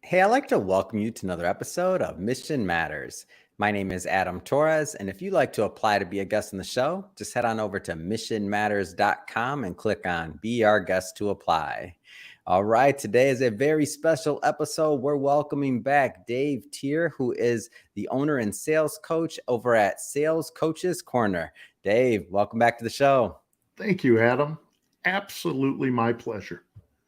Hey, I'd like to welcome you to another episode of Mission Matters. My name is Adam Torres, and if you'd like to apply to be a guest on the show, just head on over to missionmatters.com and click on Be Our Guest to apply. All right, today is a very special episode. We're welcoming back Dave Tier, who is the owner and sales coach over at Sales Coaches Corner. Dave, welcome back to the show. Thank you, Adam. Absolutely my pleasure.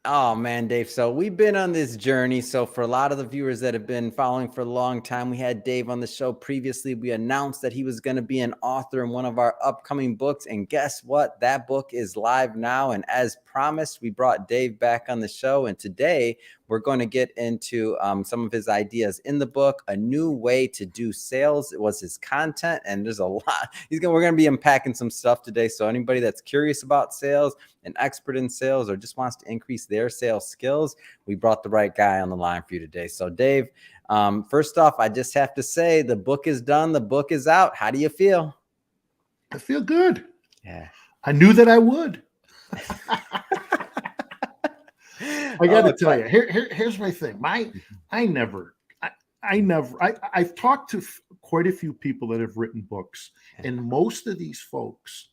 Oh man, Dave. So we've been on this journey. So for a lot of the viewers that have been following for a long time, we had Dave on the show previously. We announced that he was going to be an author in one of our upcoming books. And guess what? That book is live now. And as promised, we brought Dave back on the show. And today we're going to get into some of his ideas in the book. A new way to do sales was his content. And there's a lot. We're going to be unpacking some stuff today. So anybody that's curious about sales, an expert in sales, or just wants to increase their sales skills, we brought the right guy on the line for you today. So Dave, first off, I just have to say the book is done. The book is out. How do you feel? I feel good. Yeah. I knew that I would. I got to tell you, here's my thing. I've talked to quite a few people that have written books, and most of these folks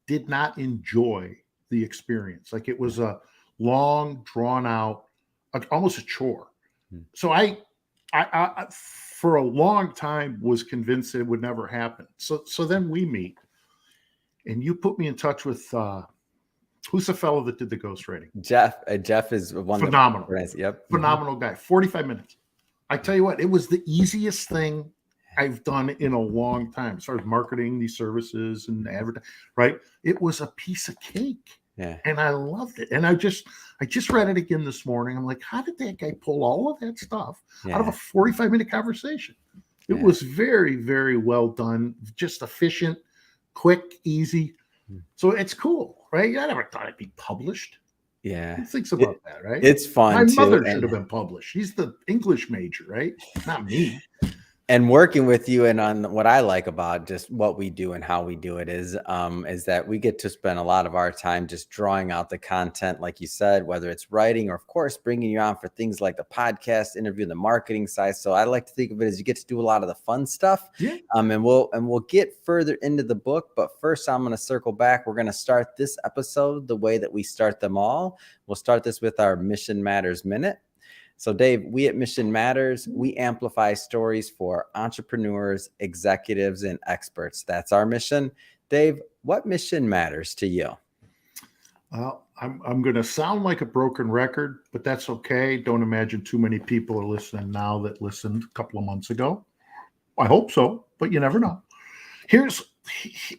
did not enjoy the experience. Like it was a long, drawn out, almost a chore. So I for a long time was convinced it would never happen. So then we meet, and you put me in touch with who's the fellow that did the ghostwriting? Jeff is one phenomenal. Yep, phenomenal guy. 45 minutes. I tell you what, it was the easiest thing I've done in a long time as far as marketing these services and advertising. Right? It was a piece of cake. Yeah. And I loved it. And I just read it again this morning. I'm like, how did that guy pull all of that stuff out of a 45-minute conversation? It was very, very well done. Just efficient, quick, easy. So it's cool, right? I never thought it'd be published. Yeah. Who thinks about that, right? It's fun. My mother should have been published. She's the English major, right? Not me. And working with you, and on what I like about just what we do and how we do it is that we get to spend a lot of our time just drawing out the content, like you said, whether it's writing or, of course, bringing you on for things like the podcast interview, the marketing side. So I like to think of it as you get to do a lot of the fun stuff. Yeah. And we'll get further into the book. But first, I'm going to circle back. We're going to start this episode the way that we start them all. We'll start this with our Mission Matters Minute. So Dave, we at Mission Matters, we amplify stories for entrepreneurs, executives, and experts. That's our mission. Dave, what mission matters to you? I'm going to sound like a broken record, but that's okay. Don't imagine too many people are listening now that listened a couple of months ago. I hope so, but you never know. Here's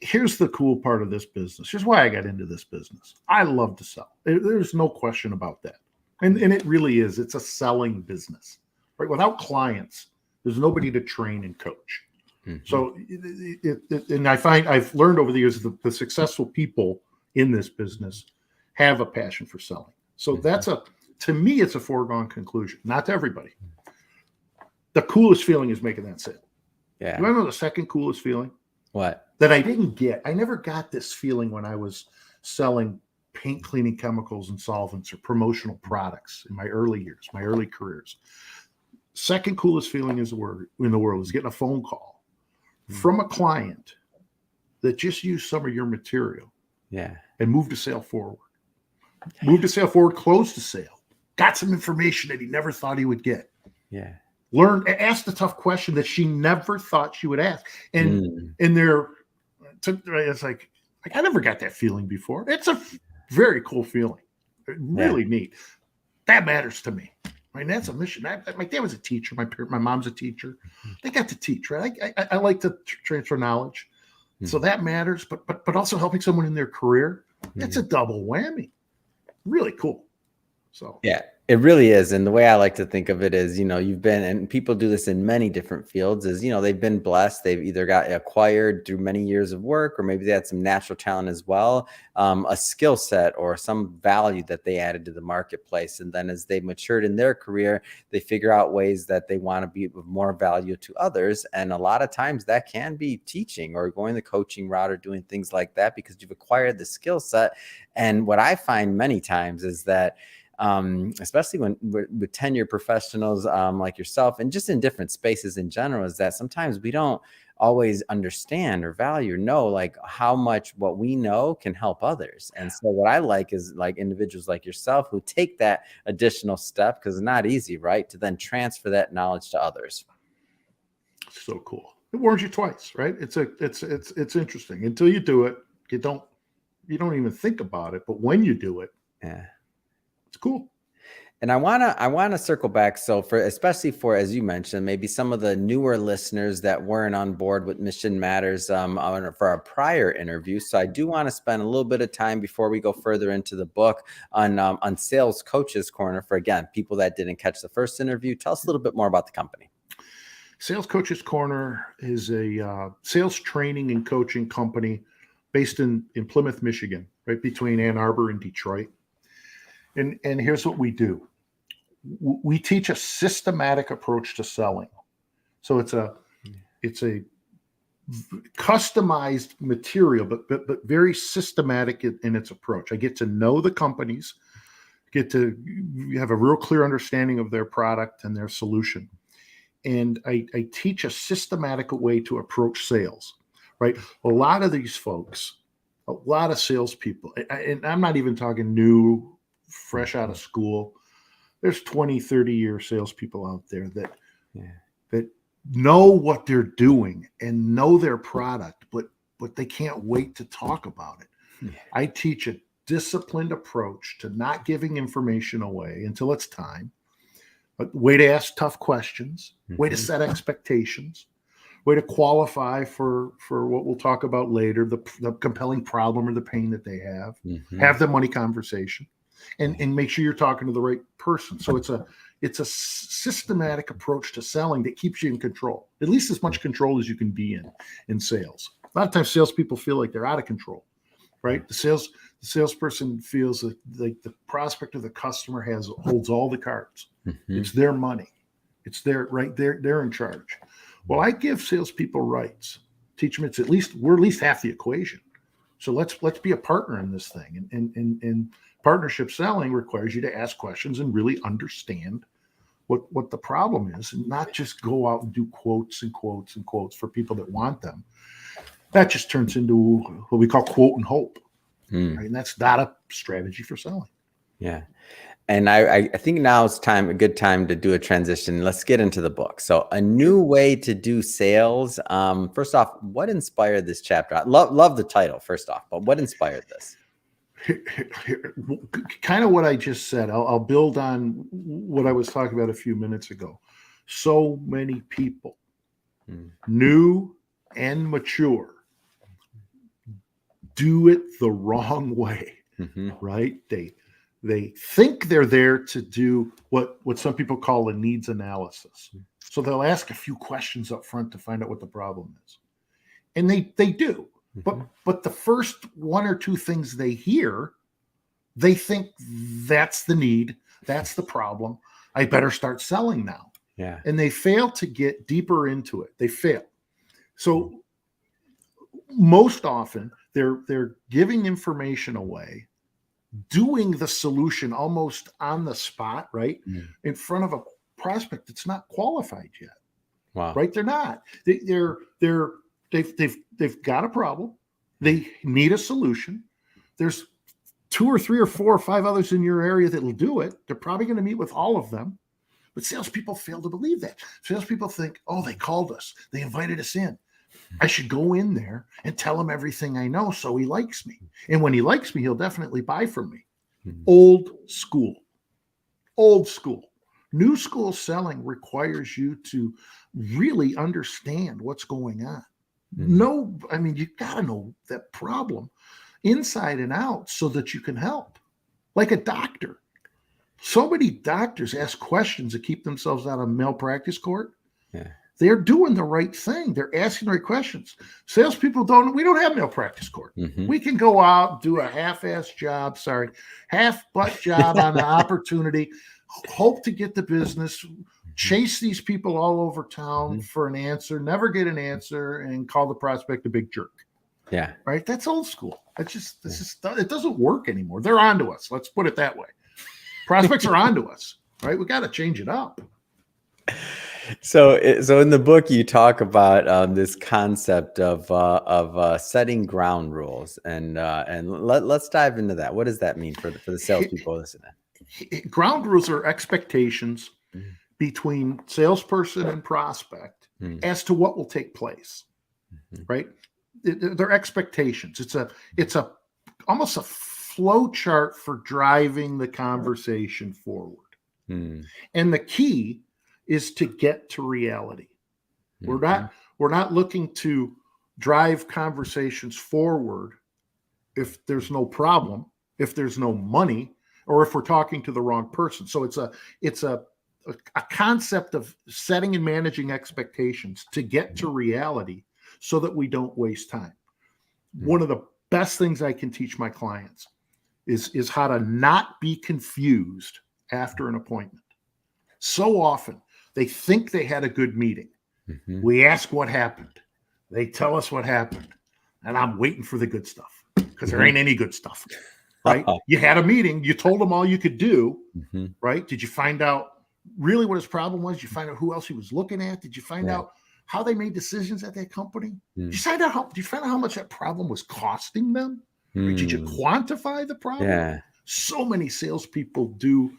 the cool part of this business. Here's why I got into this business. I love to sell. There's no question about that. And it really is. It's a selling business, right? Without clients, there's nobody to train and coach. Mm-hmm. So, and I find I've learned over the years that the successful people in this business have a passion for selling. So to me, it's a foregone conclusion. Not to everybody. The coolest feeling is making that sale. Yeah. You want to know the second coolest feeling? What? That I didn't get. I never got this feeling when I was selling paint cleaning chemicals and solvents or promotional products in my early years, my early careers. Second coolest feeling in the world is getting a phone call from a client that just used some of your material and moved the sale forward. Moved the sale forward, closed the sale, got some information that he never thought he would get. Yeah. Asked a tough question that she never thought she would ask. And it's like I never got that feeling before. It's a very cool feeling. Really neat. That matters to me. Right? That's a mission. My dad was a teacher. My mom's a teacher. They got to teach, right? I like to transfer knowledge. So that matters. But also helping someone in their career, that's a double whammy. Really cool. So yeah. It really is. And the way I like to think of it is, you've been, and people do this in many different fields, is, they've been blessed. They've either got acquired through many years of work, or maybe they had some natural talent as well, a skill set or some value that they added to the marketplace. And then as they matured in their career, they figure out ways that they want to be of more value to others. And a lot of times that can be teaching or going the coaching route or doing things like that because you've acquired the skill set. And what I find many times is that especially when with tenure professionals like yourself, and just in different spaces in general, is that sometimes we don't always understand or value or know like how much what we know can help others. And so what I like is like individuals like yourself who take that additional step, because it's not easy, right, to then transfer that knowledge to others. So cool. It warns you twice, right? It's interesting. Until you do it, you don't even think about it. But when you do it, Yeah, it's cool. and I wanna circle back. So for, especially for, as you mentioned, maybe some of the newer listeners that weren't on board with Mission Matters for our prior interview. So I do want to spend a little bit of time before we go further into the book on Sales Coaches Corner for, again, people that didn't catch the first interview. Tell us a little bit more about the company. Sales Coaches Corner is a sales training and coaching company based in Plymouth, Michigan, right between Ann Arbor and Detroit. And here's what we do. We teach a systematic approach to selling. So it's a customized material, but very systematic in its approach. I get to know the companies, get to have a real clear understanding of their product and their solution. And I teach a systematic way to approach sales, right? A lot of these folks, a lot of salespeople, and I'm not even talking new, fresh out of school. There's 20, 30-year salespeople out there that know what they're doing and know their product, but they can't wait to talk about it. Yeah. I teach a disciplined approach to not giving information away until it's time. A way to ask tough questions, way to set expectations, way to qualify for what we'll talk about later, the compelling problem or the pain that they have the money conversation. And make sure you're talking to the right person. So it's a systematic approach to selling that keeps you in control, at least as much control as you can be in sales. A lot of times salespeople feel like they're out of control, right? The salesperson feels like the prospect of the customer holds all the cards. It's their money. It's their right. They're in charge. Well, I give salespeople rights. Teach them we're at least half the equation. So let's be a partner in this thing. And partnership selling requires you to ask questions and really understand what the problem is, and not just go out and do quotes and quotes and quotes for people that want them. That just turns into what we call quote and hope. Right? And that's not a strategy for selling. Yeah. And I think now is a good time to do a transition. Let's get into the book. So, A New Way to Do Sales. First off, what inspired this chapter? I love the title, first off, but what inspired this? Kind of what I just said. I'll build on what I was talking about a few minutes ago. So many people, new and mature, do it the wrong way, right? They think they're there to do what some people call a needs analysis. So they'll ask a few questions up front to find out what the problem is. And they do. But the first one or two things they hear, they think that's the need, that's the problem. I better start selling now. Yeah. And they fail to get deeper into it. They fail. So most often they're giving information away, doing the solution almost on the spot, right? In front of a prospect that's not qualified yet. Wow. Right? They're not. They've got a problem. They need a solution. There's 2 or 3 or 4 or 5 others in your area that will do it. They're probably going to meet with all of them. But salespeople fail to believe that. Salespeople think, oh, they called us. They invited us in. I should go in there and tell him everything I know so he likes me. And when he likes me, he'll definitely buy from me. Old school. New school selling requires you to really understand what's going on. You got to know that problem inside and out so that you can help. Like a doctor. So many doctors ask questions to keep themselves out of malpractice court. Yeah. They're doing the right thing. They're asking the right questions. Salespeople we don't have malpractice court. We can go out, do a half-ass job, half-butt job on an opportunity, hope to get the business, chase these people all over town for an answer, never get an answer, and call the prospect a big jerk. Yeah. Right? That's old school. It doesn't work anymore. They're onto us. Let's put it that way. Prospects are onto us, right? We got to change it up. So in the book, you talk about this concept of setting ground rules, and let's dive into that. What does that mean for the salespeople listening? Ground rules are expectations between salesperson and prospect as to what will take place, right? They're expectations. It's almost a flow chart for driving the conversation forward. And the key is to get to reality. We're not looking to drive conversations forward if there's no problem, if there's no money, or if we're talking to the wrong person. So it's a concept of setting and managing expectations to get to reality so that we don't waste time. One of the best things I can teach my clients is how to not be confused after an appointment. So often they think they had a good meeting. We ask what happened. They tell us what happened. And I'm waiting for the good stuff because there ain't any good stuff, right? You had a meeting. You told them all you could do, right? Did you find out really what his problem was? Did you find out who else he was looking at? Did you find out how they made decisions at that company? Did you find out how much that problem was costing them? Did you quantify the problem? So many salespeople do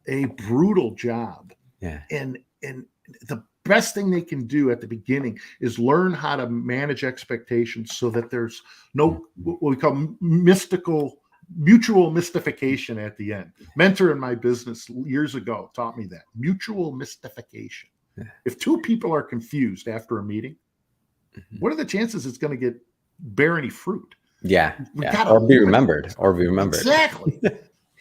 a brutal job. And the best thing they can do at the beginning is learn how to manage expectations so that there's no what we call mutual mystification at the end. Mentor in my business years ago taught me that mutual mystification. If two people are confused after a meeting, what are the chances it's going to bear any fruit? Or be remembered. Exactly.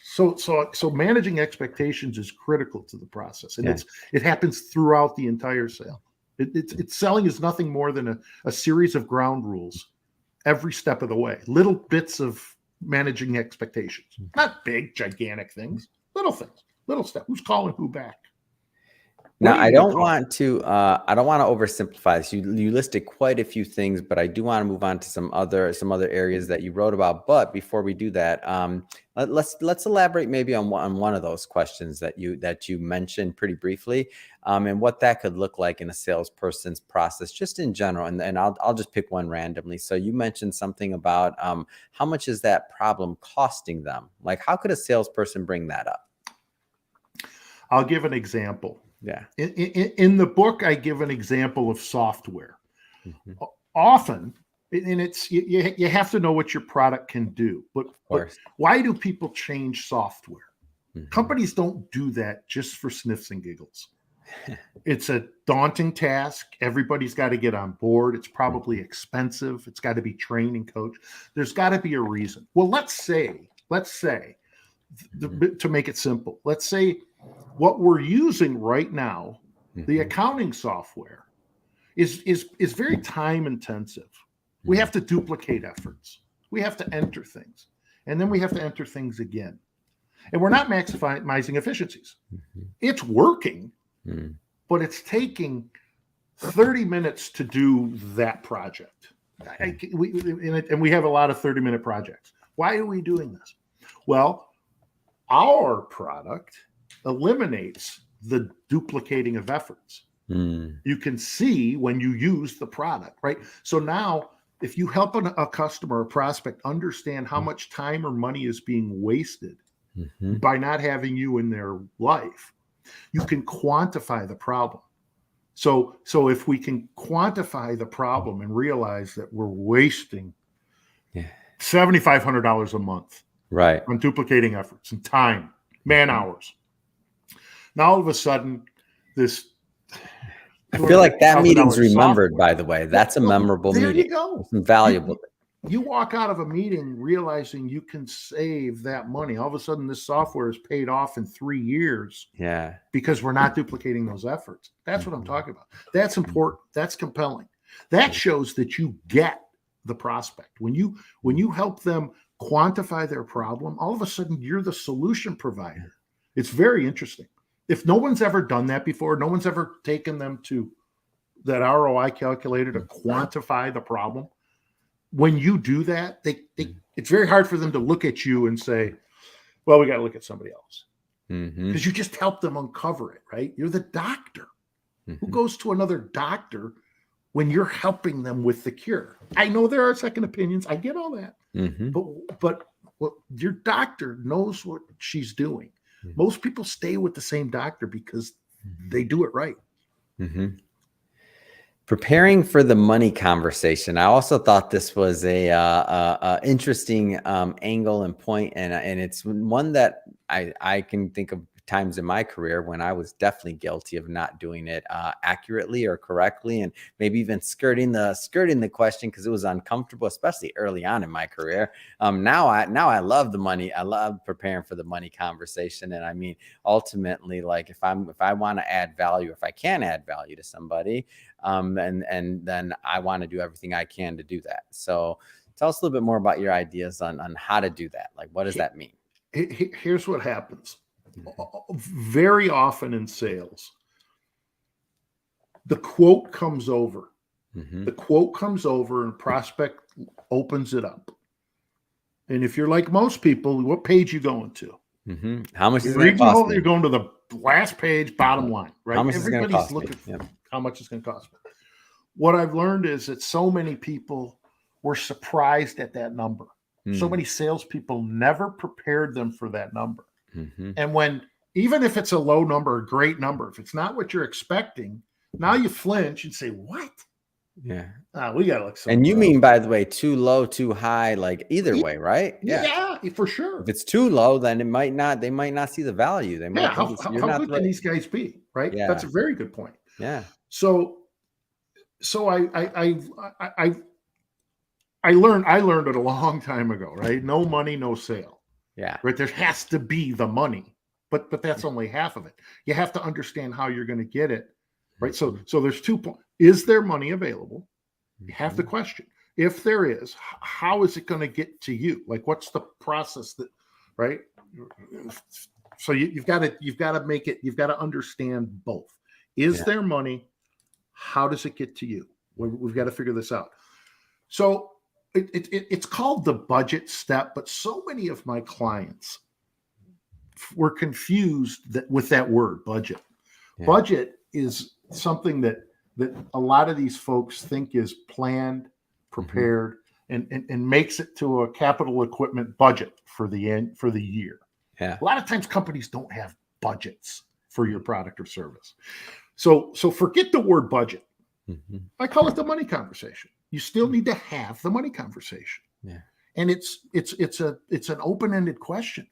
So managing expectations is critical to the process, and it happens throughout the entire sale. It's selling is nothing more than a series of ground rules every step of the way. Little bits of managing expectations, not big, gigantic things, little things, little steps. Who's calling who back? Now, I don't want to oversimplify this. You listed quite a few things, but I do want to move on to some other areas that you wrote about. But before we do that, let's elaborate maybe on one of those questions that you mentioned pretty briefly, and what that could look like in a salesperson's process, just in general. And I'll just pick one randomly. So you mentioned something about how much is that problem costing them? Like, how could a salesperson bring that up? I'll give an example. In the book, I give an example of software. Often, and it's you have to know what your product can do. But why do people change software? Companies don't do that just for sniffs and giggles. It's a daunting task. Everybody's got to get on board. It's probably expensive. It's got to be trained and coached. There's got to be a reason. Well, let's say, to make it simple, let's say what we're using right now, the accounting software, is very time intensive. We have to duplicate efforts. We have to enter things. And then we have to enter things again. And we're not maximizing efficiencies. It's working, but it's taking 30 minutes to do that project. And we have a lot of 30-minute projects. Why are we doing this? Well, our product eliminates the duplicating of efforts. You can see when you use the product, right? So now if you help a customer or prospect understand how much time or money is being wasted by not having you in their life, you can quantify the problem. So if we can quantify the problem and realize that we're wasting $7,500 a month on duplicating efforts and time, man hours. Now all of a sudden, I feel like that meeting's remembered, software. By the way. That's a memorable meeting. There you go. Some valuable. You walk out of a meeting realizing you can save that money. All of a sudden, this software is paid off in 3 years. Because we're not duplicating those efforts. That's what I'm talking about. That's important. That's compelling. That shows that you get the prospect. When you help them quantify their problem, all of a sudden you're the solution provider. It's very interesting. If no one's ever done that before, no one's ever taken them to that ROI calculator to quantify the problem. When you do that, it's very hard for them to look at you and say, well, we got to look at somebody else. Mm-hmm. because you just help them uncover it, right? You're the doctor. Who Mm-hmm. goes to another doctor when you're helping them with the cure? I know there are second opinions. I get all that. Mm-hmm. But your doctor knows what she's doing. Mhm. Most people stay with the same doctor because they do it right. Mm-hmm. Preparing for the money conversation, I also thought this was a interesting angle and point, and it's one that I can think of times in my career when I was definitely guilty of not doing it accurately or correctly, and maybe even skirting the question because it was uncomfortable, especially early on in my career. Now I love the money. I love preparing for the money conversation, and I mean ultimately, like if I want to add value, if I can add value to somebody. And then I want to do everything I can to do that. So tell us a little bit more about your ideas on how to do that. Like, what does that mean? Here's what happens. Very often in sales, the quote comes over. Mm-hmm. The quote comes over and prospect opens it up. And if you're like most people, what page you going to? Mm-hmm. How much is You're it going to cost me? you're going to the last page, bottom line, right? How much is it going to cost looking me? for how much it's going to cost me. What I've learned is that so many people were surprised at that number. So many salespeople never prepared them for that number. Mm-hmm. And even if it's a low number, a great number, if it's not what you're expecting, now you flinch and say, "What? Yeah. We got to look." And you mean, by the way, too low, too high, like either way, right? Yeah, for sure. If it's too low, then they might not see the value. They might how you're not good the can right. these guys be? Right. Yeah. That's a very good point. Yeah. So I learned it a long time ago, right? No money, no sale. Yeah. Right. There has to be the money, but that's only half of it. You have to understand how you're going to get it. Right. So there's 2 points. Is there money available? You have the question. If there is, how is it going to get to you? Like, what's the process that, right? So you've got to make it. You've got to understand both. Is there money? How does it get to you? We've got to figure this out. So it's called the budget step, but so many of my clients were confused with that word budget. Yeah. Budget is something that a lot of these folks think is planned, prepared, and makes it to a capital equipment budget for the year. Yeah. A lot of times companies don't have budgets for your product or service. So forget the word budget. Mm-hmm. I call it the money conversation. You still need to have the money conversation. Yeah. And it's an open-ended question.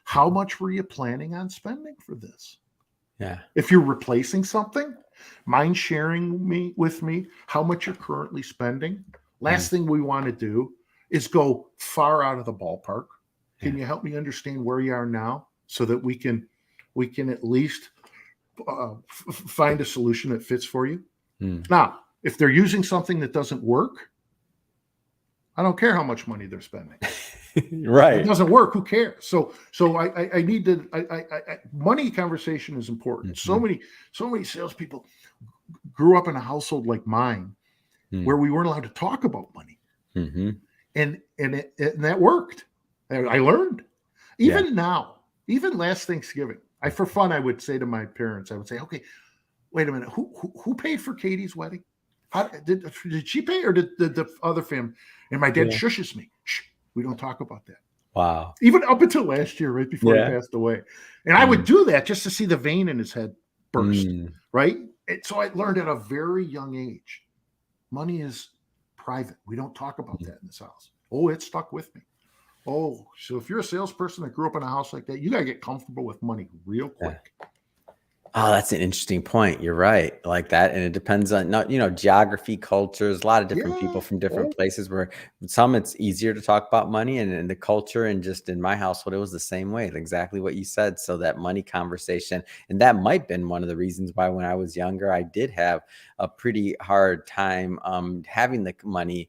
How much were you planning on spending for this? Yeah. If you're replacing something, mind sharing with me how much you're currently spending? Last thing we want to do is go far out of the ballpark. Can you help me understand where you are now so that we can at least find a solution that fits for you? Now, if they're using something that doesn't work, I don't care how much money they're spending. Right. It doesn't work. Who cares? So I need to. Money conversation is important. Mm-hmm. So many salespeople grew up in a household like mine, where we weren't allowed to talk about money, and that worked. I learned. Even now, even last Thanksgiving, for fun, I would say to my parents, I would say, "Okay, wait a minute. Who paid for Katie's wedding? Did she pay, or did the other family?" And my dad shushes me. Shh. We don't talk about that. Wow. Even up until last year, right before he passed away. And I would do that just to see the vein in his head burst, right? And so I learned at a very young age, money is private. We don't talk about that in this house. Oh, it stuck with me. Oh, so if you're a salesperson that grew up in a house like that, you got to get comfortable with money real quick. Yeah. Oh, that's an interesting point. You're right. Like that. And it depends on geography, cultures, a lot of different people from different places where some it's easier to talk about money and the culture. And just in my household, it was the same way, exactly what you said. So that money conversation, and that might have been one of the reasons why when I was younger, I did have a pretty hard time having the money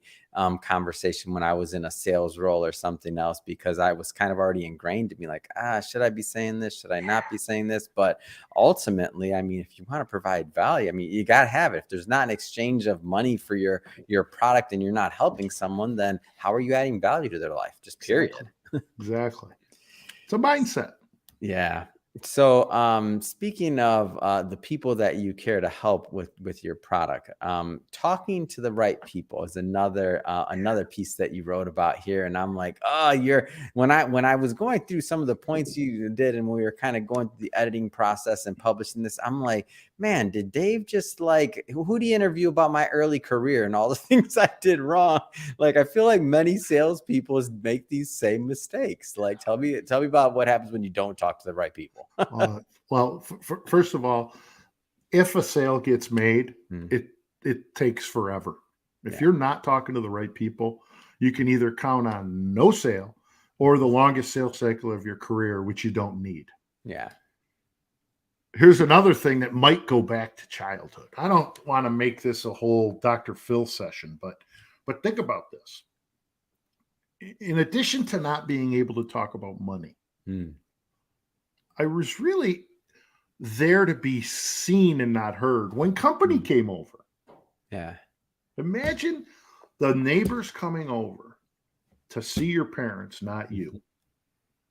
conversation when I was in a sales role or something else, because I was kind of already ingrained to be like, should I be saying this? Should I not be saying this? But ultimately, I mean, if you want to provide value, I mean, you got to have it. If there's not an exchange of money for your product and you're not helping someone, then how are you adding value to their life? Just period. Exactly. It's a mindset. Yeah. So, speaking of the people that you care to help with your product, talking to the right people is another piece that you wrote about here. And I'm like, oh, you're when I was going through some of the points you did, and we were kind of going through the editing process and publishing this, I'm like, man, did Dave just like who do you interview about my early career and all the things I did wrong? Like, I feel like many salespeople make these same mistakes. Like, tell me about what happens when you don't talk to the right people. Well, first of all, if a sale gets made, Hmm. it takes forever. If Yeah. you're not talking to the right people, you can either count on no sale or the longest sales cycle of your career, which you don't need. Yeah. Here's another thing that might go back to childhood. I don't want to make this a whole Dr. Phil session, but think about this. In addition to not being able to talk about money, Hmm. I was really there to be seen and not heard when company came over. Yeah. Imagine the neighbors coming over to see your parents, not you.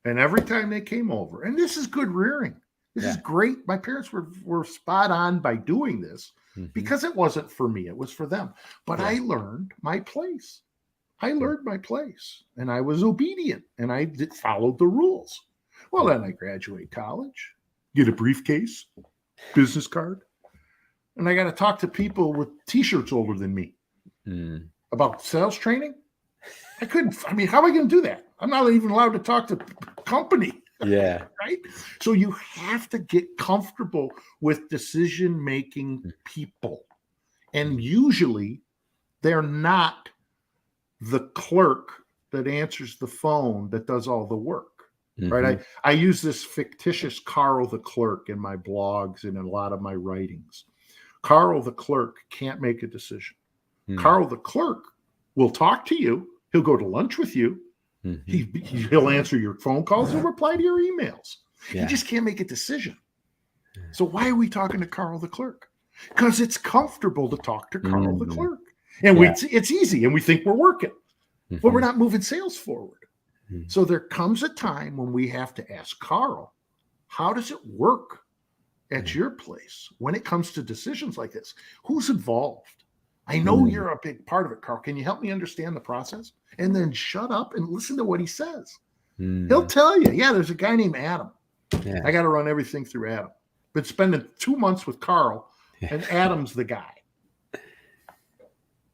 And every time they came over, and this is good rearing. This is Yeah. great. My parents were spot on by doing this Mhm. because it wasn't for me, it was for them. But Yeah. I learned my place. I learned my place and I was obedient and I followed the rules. Well, then I graduate college, get a briefcase, business card, and I got to talk to people with t-shirts older than me Mm. about sales training. I couldn't. I mean, how am I going to do that? I'm not even allowed to talk to company, Yeah. right? So you have to get comfortable with decision-making people. And usually they're not the clerk that answers the phone that does all the work, right? Mhm. I use this fictitious Carl the clerk in my blogs and in a lot of my writings. Carl the clerk can't make a decision. Mm. Carl the clerk will talk to you. He'll go to lunch with you. Mhm. He'll answer your phone calls. He'll reply to your emails. Yeah. He just can't make a decision. So why are we talking to Carl the clerk? Because it's comfortable to talk to Carl the Mhm. clerk. And Yeah. it's easy and we think we're working, but we're Mhm. not moving sales forward. Mhm. So there comes a time when we have to ask Carl, how does it work at Mhm. your place when it comes to decisions like this? Who's involved? I know Mhm. you're a big part of it, Carl. Can you help me understand the process? And then shut up and listen to what he says. He'll Mm. tell you, yeah, there's a guy named Adam. Yeah. I got to run everything through Adam. Been spending 2 months with Carl, and Yeah. Adam's the guy.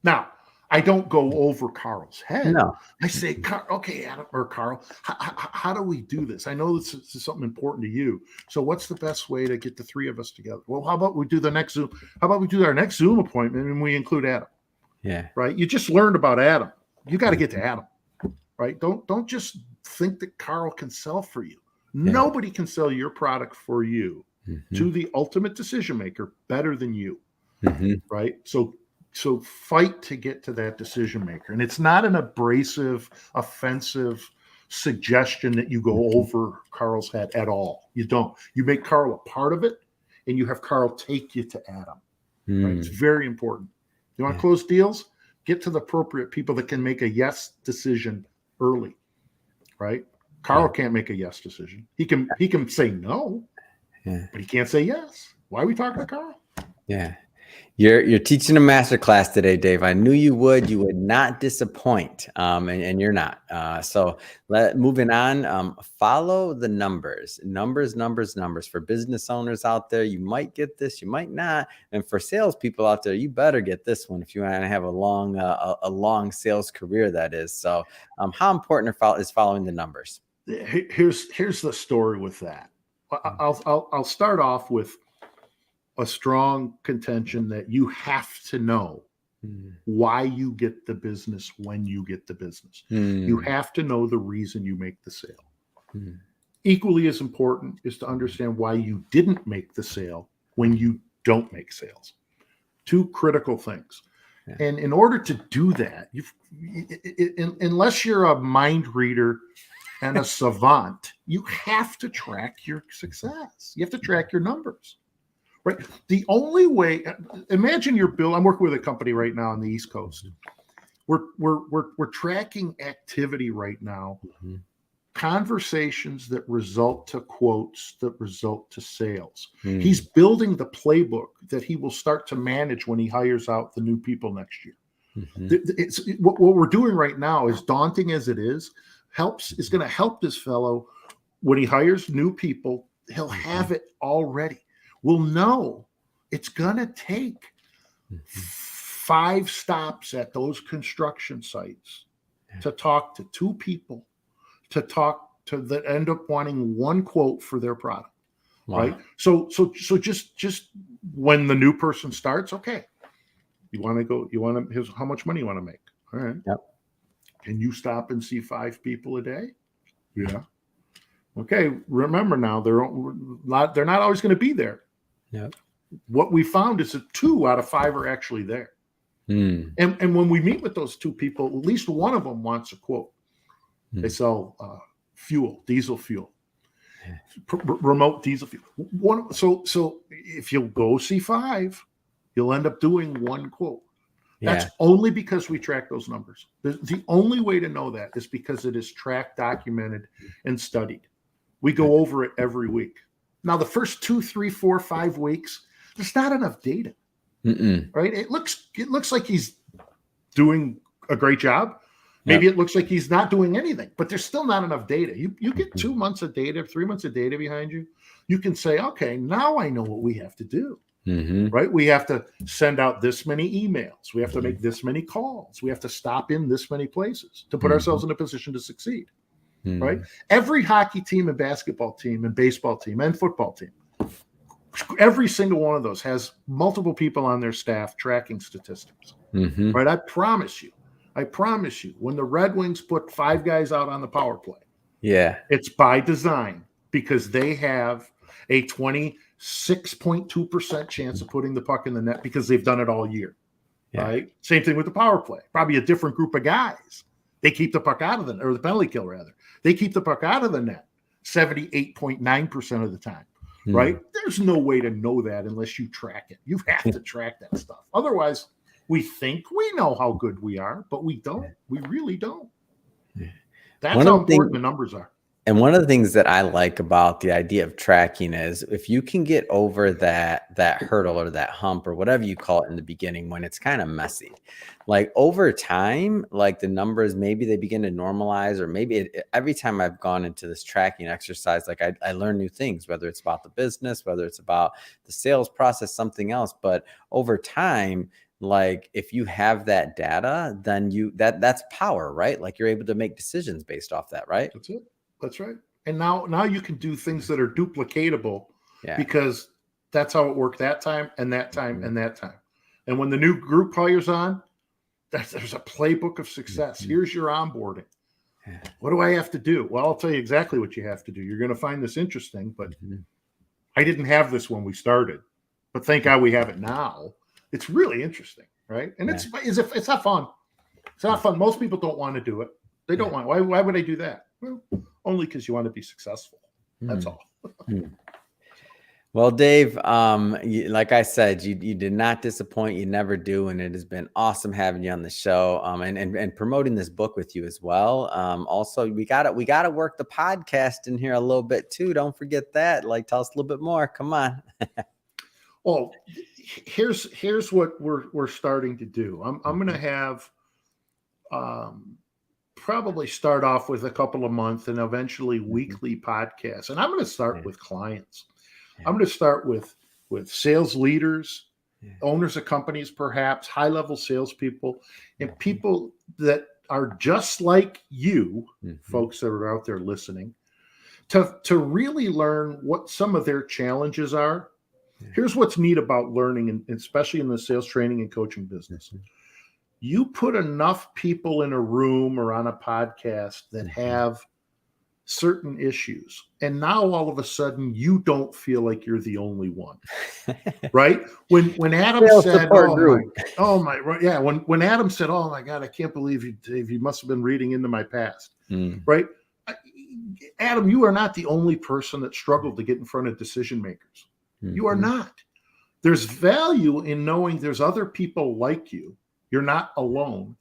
Now, I don't go over Carl's head. No. I say, okay, Adam or Carl, how do we do this? I know this is something important to you. So, what's the best way to get the three of us together? Well, how about we do the next Zoom? How about we do our next Zoom appointment and we include Adam? Yeah. Right? You just learned about Adam. You got to get to Adam. Right? Don't just think that Carl can sell for you. Yeah. Nobody can sell your product for you Mhm. to the ultimate decision maker better than you. Mhm. Right? So fight to get to that decision maker. And it's not an abrasive, offensive suggestion that you go over Carl's head at all. You don't. You make Carl a part of it and you have Carl take you to Adam. Right? It's Mm. very important. You want to close deals? Get to the appropriate people that can make a yes decision early. Right? Carl can't make a yes decision. He can say no, Yeah. but he can't say yes. Why are we talking to Carl? Yeah. You're teaching a master class today, Dave. I knew you would. You would not disappoint, and you're not. So moving on. Follow the numbers. Numbers. For business owners out there, you might get this, you might not, and for salespeople out there, you better get this one if you want to have a long sales career. That is. So, how important is following the numbers? Here's the story with that. I'll start off with a strong contention that you have to know why you get the business when you get the business. You have to know the reason you make the sale. Equally as important is to understand why you didn't make the sale when you don't make sales. Two critical things. Yeah. And in order to do that, unless you're a mind reader and a savant, you have to track your success. You have to track your numbers. Right. The only way, imagine your bill. I'm working with a company right now on the East Coast. We're tracking activity right now conversations that result to quotes that result to sales. Hmm. He's building the playbook that he will start to manage when he hires out the new people next year. It's what we're doing right now, as daunting as it is going to help this fellow when he hires new people. He'll have it already. We'll know it's going to take 5 stops at those construction sites to talk to 2 people that end up wanting 1 quote for their product. Wow. Right. So just when the new person starts, okay, here's how much money you want to make. All right. Yep. Can you stop and see 5 people a day? Yeah. Okay. Remember now, they're not always going to be there. Yep. What we found is that 2 out of 5 are actually there. And when we meet with those 2 people, at least one of them wants a quote. They sell diesel fuel, remote diesel fuel. So if you'll go see 5, you'll end up doing 1 quote. That's only because we track those numbers. The only way to know that is because it is tracked, documented, and studied. We go over it every week. Now, the first 2, 3, 4, 5 weeks, there's not enough data. Right? It looks like he's doing a great job. Maybe it looks like he's not doing anything, but there's still not enough data. You get 2 months of data, 3 months of data behind you. You can say, okay, now I know what we have to do. Right? We have to send out this many emails. We have to make this many calls. We have to stop in this many places to put ourselves in a position to succeed. Right? Every hockey team and basketball team and baseball team and football team, every single one of those has multiple people on their staff tracking statistics. Right? I promise you, when the Red Wings put 5 guys out on the power play, it's by design, because they have a 26.2% chance of putting the puck in the net because they've done it all year. Right? Same thing with the power play. Probably a different group of guys. They keep the puck out of the, or the penalty kill rather. They keep the puck out of the net 78.9% of the time. Right? There's no way to know that unless you track it. You have to track that stuff. Otherwise, we think we know how good we are, but we don't. We really don't. That's how important the numbers are. And one of the things that I like about the idea of tracking is if you can get over that hurdle or that hump or whatever you call it in the beginning, when it's kind of messy, like over time, like the numbers, maybe they begin to normalize, or maybe every time I've gone into this tracking exercise, like I learn new things, whether it's about the business, whether it's about the sales process, something else. But over time, like if you have that data, then that's power, right? Like you're able to make decisions based off that, right? That's it. That's right. And now you can do things that are duplicatable because that's how it worked that time and that time and that time. And when the new group hires on, there's a playbook of success. Here's your onboarding. What do I have to do? Well, I'll tell you exactly what you have to do. You're going to find this interesting, but I didn't have this when we started, but thank God we have it now. It's really interesting, right? And it's not fun. It's not fun. Most people don't want to do it. They don't want. Why would I do that? Well, only because you want to be successful. That's all. Well, Dave, like I said, you did not disappoint. You never do, and it has been awesome having you on the show, and promoting this book with you as well. Also, we gotta work the podcast in here a little bit too. Don't forget that. Like, tell us a little bit more. Come on. Well, here's what we're starting to do. I'm going to have probably start off with a couple of months and eventually weekly podcasts. And I'm going to start with clients. I'm going to start with sales leaders, owners of companies, perhaps high-level salespeople, and people that are just like you, folks that are out there listening, to really learn what some of their challenges are. Here's what's neat about learning, and especially in the sales training and coaching business. You put enough people in a room or on a podcast that have certain issues, and now all of a sudden you don't feel like you're the only one, right? When Adam said, when Adam said, "Oh my God, I can't believe you, Dave, you must have been reading into my past," right? Adam, you are not the only person that struggled to get in front of decision makers. You are not. There's value in knowing there's other people like you. You're not alone.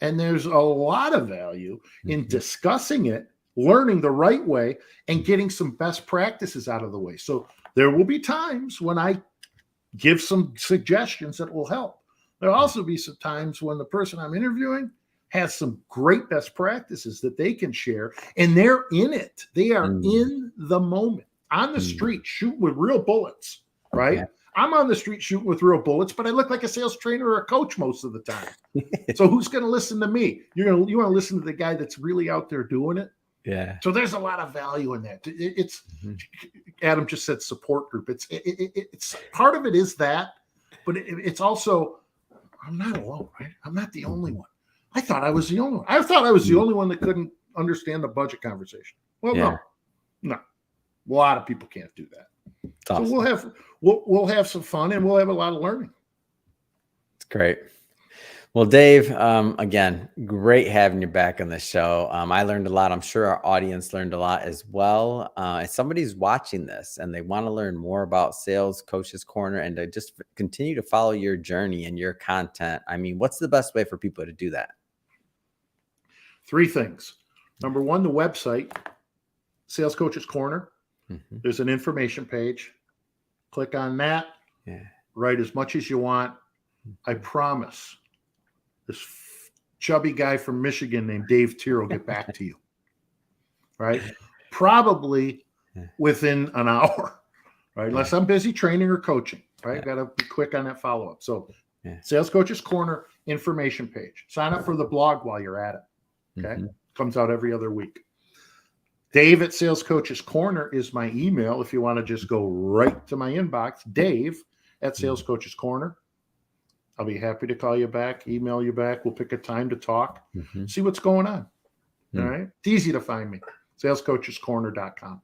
And there's a lot of value in discussing it learning the right way and getting some best practices out of the way. So there will be times when I give some suggestions that will help. There'll also be some times when the person I'm interviewing has some great best practices that they can share, and they're in it. They are in the moment, on the street, shooting with real bullets, right? Yeah. I'm on the street shooting with real bullets, but I look like a sales trainer or a coach most of the time. So who's going to listen to me? You want to listen to the guy that's really out there doing it? Yeah. So there's a lot of value in that. It's Adam just said support group. It's part of it is that, but it's also, I'm not alone, right? I'm not the only one. I thought I was the only one. I thought I was the only one that couldn't understand the budget conversation. Well, no. A lot of people can't do that. Awesome. So we'll have some fun, and we'll have a lot of learning. It's great. Well, Dave, again, great having you back on the show. I learned a lot. I'm sure our audience learned a lot as well. If somebody's watching this and they want to learn more about Sales Coaches Corner and to just continue to follow your journey and your content, I mean, what's the best way for people to do that? 3 things. Number 1, the website, Sales Coaches Corner. There's an information page. Click on that. Write as much as you want. I promise this chubby guy from Michigan named Dave Tier will get back to you. Right? Probably within an hour. Right? Unless I'm busy training or coaching. Right? Got to be quick on that follow-up. So Sales Coaches Corner information page. Sign up for the blog while you're at it. Okay. Comes out every other week. Dave at Sales Coaches Corner is my email. If you want to just go right to my inbox, Dave at Sales Coaches Corner. I'll be happy to call you back, email you back. We'll pick a time to talk, see what's going on. All right. It's easy to find me. salescoachescorner.com.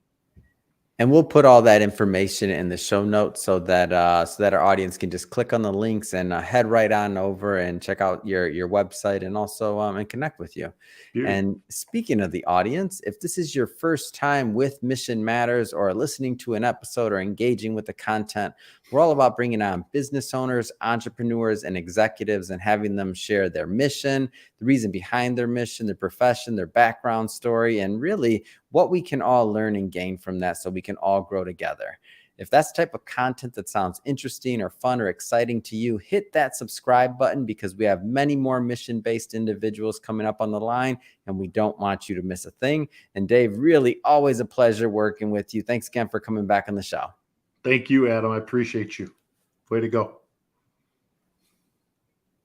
And we'll put all that information in the show notes so that our audience can just click on the links and head right on over and check out your website and also and connect with you. And speaking of the audience, if this is your first time with Mission Matters or listening to an episode or engaging with the content, we're all about bringing on business owners, entrepreneurs, and executives and having them share their mission, the reason behind their mission, their profession, their background story, and really what we can all learn and gain from that so we can all grow together. If that's the type of content that sounds interesting or fun or exciting to you, hit that subscribe button because we have many more mission-based individuals coming up on the line, and we don't want you to miss a thing. And Dave, really always a pleasure working with you. Thanks again for coming back on the show. Thank you, Adam. I appreciate you. Way to go.